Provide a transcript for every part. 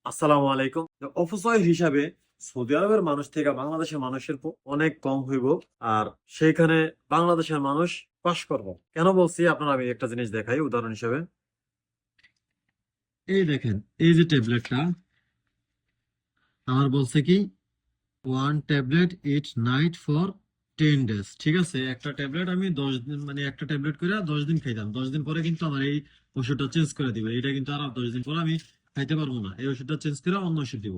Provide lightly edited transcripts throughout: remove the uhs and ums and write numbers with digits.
আসসালামু আলাইকুম। অপচয় হিসাবে সৌদি আরবের মানুষ থেকে বাংলাদেশের মানুষের অনেক কম হইব। আর সেইখানে বাংলাদেশের মানুষ বাস করব। কেন বলছি আপনার আমি একটা জিনিস দেখাই উদাহরণ হিসেবে। এই দেখেন, এই যে ট্যাবলেটটা আমার বলছে কি 1 tablet it night for 10 days. ঠিক আছে, একটা ট্যাবলেট আমি 10 দিন, মানে একটা ট্যাবলেট করে 10 দিন খাইতাম। 10 দিন পরে কিন্তু আমার এই ওষুধটা চেঞ্জ করে দিবে। এটা কিন্তু আর 10 দিন পরে আমি খাইতে পারবো না। এই ওষুধটা চেঞ্জ করে অন্য ওষুধ দিব।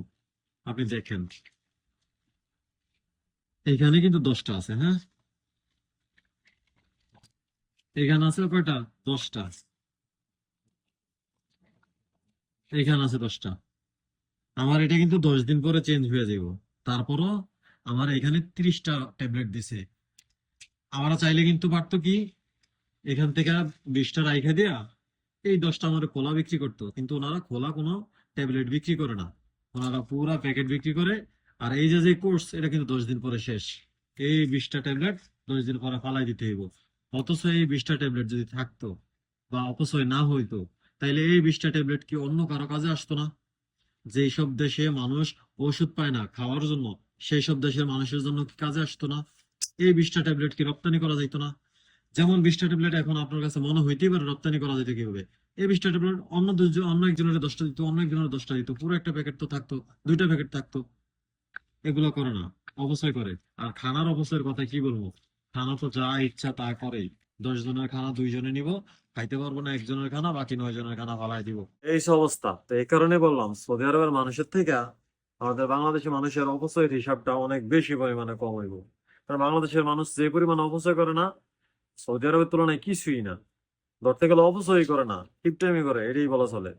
আপনি দেখেন, এইখানে কিন্তু 10টা আছে। হ্যাঁ, এখানে আছে কয়টা? 10টা। এখানে আছে 10টা। আমার এটা কিন্তু 10 দিন পরে চেঞ্জ হয়ে যাব। তারপরও আমার এখানে 30টা ট্যাবলেট দিছে। আমরা চাইলে কিন্তু পারতো কি এখান থেকে 20টা রাইখা দিয়া এই 10টা আমার খোলা বিক্রি করতো, কিন্তু ওনারা খোলা কোনো ট্যাবলেট বিক্রি করে না। ওনারা পুরা প্যাকেট বিক্রি করে। আর এই যে যে কোর্স, এটা কিন্তু 10 দিন পরে শেষ। এই 20টা ট্যাবলেট 10 দিন পরে ফালাই দিতে হইব। অথচ এই 20টা ট্যাবলেট যদি থাকতো বা অপচয় না হইতো, তাইলে এই 20টা ট্যাবলেট কি অন্য কারো কাজে আসতো না? যেই সব দেশে মানুষ ওষুধ পায় না খাওয়ার জন্য, সেই সব দেশের মানুষের জন্য কি কাজে আসতো না? এই 20টা ট্যাবলেট কি রপ্তানি করা যাইতো না? যেমন 20টা ট্যাবলেট এখন আপনার কাছে মনে হইতেই পারে রপ্তানি করা যেত কিভাবে। এই 20টা ট্যাবলেট অন্য একজনের 10টা দিত, অন্য একজনের 10টা দিত, পুরো একটা প্যাকেট তো থাকতো, 2টা প্যাকেট থাকতো। এগুলো করে না, অপচয় করে। আর খানার অপচয়ের কথা কি বলবো, খানা তো যা ইচ্ছা তা করেই। 10 জনের খানা 2 জনে নিব, খাইতে পারবো না একজনের খানা, বাকি 9 জনের খানা ফালাই দিব। এই অবস্থা। তো এই কারণে বললাম সৌদি আরবের মানুষের থেকে আমাদের বাংলাদেশের মানুষের অপচয়ের হিসাবটা অনেক বেশি পরিমাণে কম হইব। কারণ বাংলাদেশের মানুষ যে পরিমাণে অপচয় করে না, সৌদি আরবের তুলনায় কিছুই না। ধরতে গেলে অপচয় করে না, টিপটাইমি করে, এটাই বলা চলে।